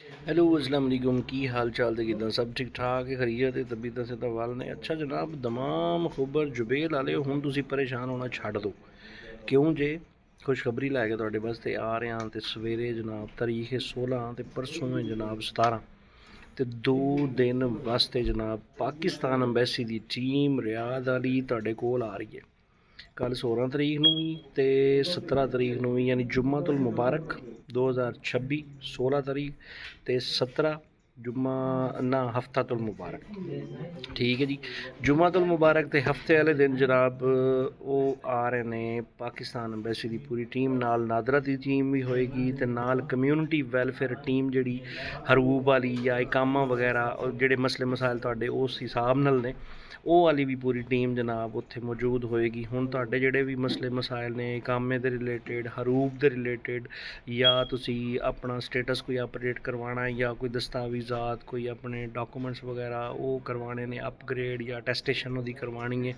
Hello अस्सलाम वालेकुम की हाल चाल ते किदां सब ठीक ठाक है खरीत ते तबीयत से वाल ने अच्छा जनाब दमाम खुबर जुबेल वाले हुण तुसीं परेशान होना छड्ड दो क्यों जे खुशखबरी लैके तुहाडे वास्ते आ रहे हैं ते सवेरे जनाब तारीख है 16 ते परसों है जनाब 17 ते 2 दिन वास्ते जनाब पाकिस्तान अंबैसी की टीम रियाद वाली तुहाडे कोल आ रही है। कल 16 तरीक नूं भी ते 17 तरीक नूं भी यानी जुम्मातुल मुबारक 2026 16 तरीक ते 17 जुम्मा ना हफ्तातुल मुबारक ठीक है जी। जुम्मातुल मुबारक ते हफ्ते वाले दिन जनाब वो आ रहे ने पाकिस्तान अंबैसी की पूरी टीम नाल नादरा की टीम भी होएगी ते नाल कम्यूनिटी वैलफेयर टीम जिहड़ी हरूब वाली या इकामा वगैरह जिहड़े मसले मसाइल तुहाडे उस हिसाब नाल ने ਉਹ ਵਾਲੀ ਵੀ ਪੂਰੀ ਟੀਮ ਜਨਾਬ ਉੱਥੇ ਮੌਜੂਦ ਹੋਏਗੀ। ਹੁਣ ਤੁਹਾਡੇ ਜਿਹੜੇ ਵੀ ਮਸਲੇ ਮਸਾਇਲ ਨੇ ਕਾਮੇ ਦੇ ਰਿਲੇਟਿਡ ਹਰੂਬ ਦੇ ਰਿਲੇਟਿਡ ਜਾਂ ਤੁਸੀਂ ਆਪਣਾ ਸਟੇਟਸ ਕੋਈ ਅਪਡੇਟ ਕਰਵਾਉਣਾ ਜਾਂ ਕੋਈ ਦਸਤਾਵੇਜ਼ਾਤ ਕੋਈ ਆਪਣੇ ਡਾਕੂਮੈਂਟਸ ਵਗੈਰਾ ਉਹ ਕਰਵਾਉਣੇ ਨੇ ਅਪਗ੍ਰੇਡ ਜਾਂ ਅਟੈਸਟੇਸ਼ਨ ਉਹਦੀ ਕਰਵਾਉਣੀ ਹੈ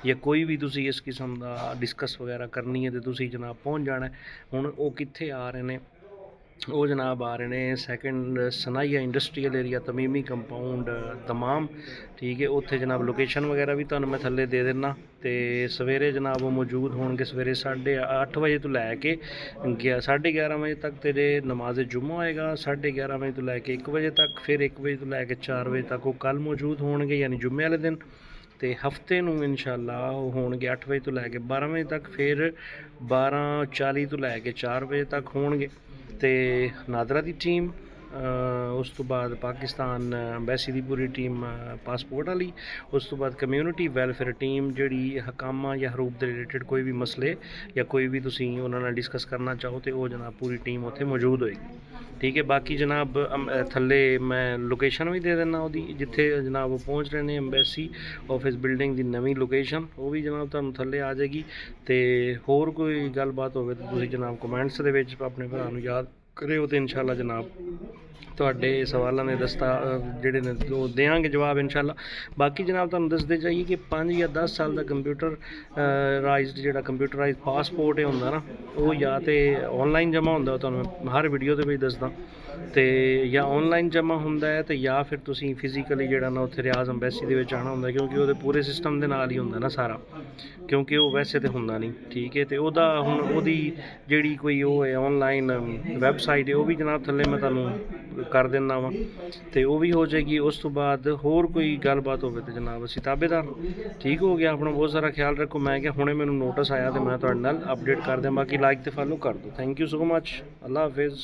ਜਾਂ ਕੋਈ ਵੀ ਤੁਸੀਂ ਇਸ ਕਿਸਮ ਦਾ ਡਿਸਕਸ ਵਗੈਰਾ ਕਰਨੀ ਹੈ ਤੇ ਤੁਸੀਂ ਜਨਾਬ ਪਹੁੰਚ ਜਾਣਾ। ਹੁਣ ਉਹ ਕਿੱਥੇ ਆ ਰਹੇ ਨੇ ਉਹ ਜਨਾਬ ਆ ਰਹੇ ਨੇ ਸੈਕਿੰਡ ਸਨਾਈਆ ਇੰਡਸਟਰੀਅਲ ਏਰੀਆ ਤਮੀਮੀ ਕੰਪਾਊਂਡ ਦਮਾਮ ਠੀਕ ਹੈ। ਉੱਥੇ ਜਨਾਬ ਲੋਕੇਸ਼ਨ ਵਗੈਰਾ ਵੀ ਤੁਹਾਨੂੰ ਮੈਂ ਥੱਲੇ ਦੇ ਦਿੰਦਾ ਤੇ ਸਵੇਰੇ ਜਨਾਬ ਉਹ ਮੌਜੂਦ ਹੋਣਗੇ ਸਵੇਰੇ 8:30 ਵਜੇ ਤੋਂ ਲੈ ਕੇ 11:30 ਵਜੇ ਤੱਕ ਤੇਰੇ ਨਮਾਜ਼ ਜੁਮਾ ਹੋਏਗਾ। 11:30 ਵਜੇ ਤੋਂ ਲੈ ਕੇ 1 ਵਜੇ ਤੱਕ ਫਿਰ 1 ਵਜੇ ਤੋਂ ਲੈ ਕੇ 4 ਵਜੇ ਤੱਕ ਉਹ ਕੱਲ੍ਹ ਮੌਜੂਦ ਹੋਣਗੇ ਯਾਨੀ ਜੁਮੇ ਵਾਲੇ ਦਿਨ ਤੇ ਹਫਤੇ ਨੂੰ ਇਨਸ਼ਾਅੱਲਾ ਉਹ ਹੋਣਗੇ 8 ਵਜੇ ਤੋਂ ਲੈ ਕੇ 12 ਵਜੇ ਤੱਕ ਫਿਰ 12:40 ਤੋਂ ਲੈ ਕੇ 4 ਵਜੇ ਤੱਕ ਹੋਣਗੇ। ਤੇ ਨਾਦਰਾ ਦੀ ਟੀਮ ਉਸ ਤੋਂ ਬਾਅਦ ਪਾਕਿਸਤਾਨ ਅੰਬੈਸੀ ਦੀ ਪੂਰੀ ਟੀਮ ਪਾਸਪੋਰਟ ਵਾਲੀ ਉਸ ਤੋਂ ਬਾਅਦ ਕਮਿਊਨਿਟੀ ਵੈਲਫੇਅਰ ਟੀਮ ਜਿਹੜੀ ਹਕਾਮਾਂ ਜਾਂ ਹਰੂਪ ਦੇ ਰਿਲੇਟਿਡ ਕੋਈ ਵੀ ਮਸਲੇ ਜਾਂ ਕੋਈ ਵੀ ਤੁਸੀਂ ਉਹਨਾਂ ਨਾਲ ਡਿਸਕਸ ਕਰਨਾ ਚਾਹੋ ਤੇ ਉਹ ਜਨਾਬ ਪੂਰੀ ਟੀਮ ਉੱਥੇ ਮੌਜੂਦ ਹੋਏਗੀ ਠੀਕ ਹੈ। ਬਾਕੀ ਜਨਾਬ ਥੱਲੇ ਮੈਂ ਲੋਕੇਸ਼ਨ ਵੀ ਦੇ ਦਿੰਦਾ ਉਹਦੀ ਜਿੱਥੇ ਜਨਾਬ ਉਹ ਪਹੁੰਚ ਰਹੇ ਨੇ ਅੰਬੈਸੀ ਆਫਿਸ ਬਿਲਡਿੰਗ ਦੀ ਨਵੀਂ ਲੋਕੇਸ਼ਨ ਉਹ ਵੀ ਜਨਾਬ ਤੁਹਾਨੂੰ ਥੱਲੇ ਆ ਜਾਏਗੀ। ਤੇ ਹੋਰ ਕੋਈ ਗੱਲਬਾਤ ਹੋਵੇ ਤਾਂ ਤੁਸੀਂ ਜਨਾਬ ਕਮੈਂਟਸ ਦੇ ਵਿੱਚ ਆਪਣੇ ਭਰਾ ਨੂੰ ਯਾਦ ਕਰਿਓ ਤੇ ਇਨਸ਼ਾਅੱਲਾ ਜਨਾਬ ਤੁਹਾਡੇ ਸਵਾਲਾਂ ਦੇ ਜਿਹੜੇ ਨੇ ਉਹ ਦੇਵਾਂਗੇ ਜਵਾਬ ਇਨਸ਼ਾਅੱਲਾ। ਬਾਕੀ ਜਨਾਬ ਤੁਹਾਨੂੰ ਦੱਸਦੇ ਜਾਈਏ ਕਿ 5 ਜਾਂ 10 ਸਾਲ ਦਾ ਕੰਪਿਊਟਰਾਈਜ਼ਡ ਜਿਹੜਾ ਕੰਪਿਊਟਰਾਈਜ਼ਡ ਪਾਸਪੋਰਟ ਹੁੰਦਾ ਨਾ ਉਹ ਜਾਂ ਤਾਂ ਔਨਲਾਈਨ ਜਮ੍ਹਾਂ ਹੁੰਦਾ ਤੁਹਾਨੂੰ ਹਰ ਵੀਡੀਓ ਦੇ ਵਿੱਚ ਦੱਸਦਾ ਤੇ ਜਾਂ ਔਨਲਾਈਨ ਜਮ੍ਹਾਂ ਹੁੰਦਾ ਹੈ ਤੇ ਜਾਂ ਫਿਰ ਤੁਸੀਂ ਫਿਜ਼ੀਕਲੀ ਜਿਹੜਾ ਨਾ ਉੱਥੇ ਰਿਆਜ਼ ਅੰਬੈਸੀ ਦੇ ਵਿੱਚ ਆਉਣਾ ਹੁੰਦਾ ਕਿਉਂਕਿ ਉਹਦੇ ਪੂਰੇ ਸਿਸਟਮ ਦੇ ਨਾਲ ਹੀ ਹੁੰਦਾ ਨਾ ਸਾਰਾ ਕਿਉਂਕਿ ਉਹ ਵੈਸੇ ਤਾਂ ਹੁੰਦਾ ਨਹੀਂ ਠੀਕ ਹੈ। ਤੇ ਉਹਦਾ ਹੁਣ ਉਹਦੀ ਜਿਹੜੀ ਕੋਈ ਉਹ ਹੈ ਔਨਲਾਈਨ ਵੈਬਸਾਈਟ ਹੈ ਉਹ ਵੀ ਜਨਾਬ ਥੱਲੇ ਮੈਂ ਤੁਹਾਨੂੰ ਕਰ ਦਿੰਦਾ ਵਾਂ ਤੇ ਉਹ ਵੀ ਹੋ ਜਾਏਗੀ। ਉਸ ਤੋਂ ਬਾਅਦ ਹੋਰ ਕੋਈ ਗੱਲਬਾਤ ਹੋਵੇ ਤੇ ਜਨਾਬ ਅਸੀਂ ਤਾਬੇਦਾਰ ਠੀਕ ਹੋ ਗਿਆ। ਆਪਣਾ ਬਹੁਤ ਸਾਰਾ ਖਿਆਲ ਰੱਖੋ। ਮੈਂ ਕਿਹਾ ਹੁਣੇ ਮੈਨੂੰ ਨੋਟਿਸ ਆਇਆ ਤੇ ਮੈਂ ਤੁਹਾਡੇ ਨਾਲ ਅਪਡੇਟ ਕਰ ਦਿਆਂ। ਬਾਕੀ ਲਾਈਕ ਤੇ ਫਾਲੋ ਕਰ ਦਿਓ। Thank you so much. Allah Hafiz.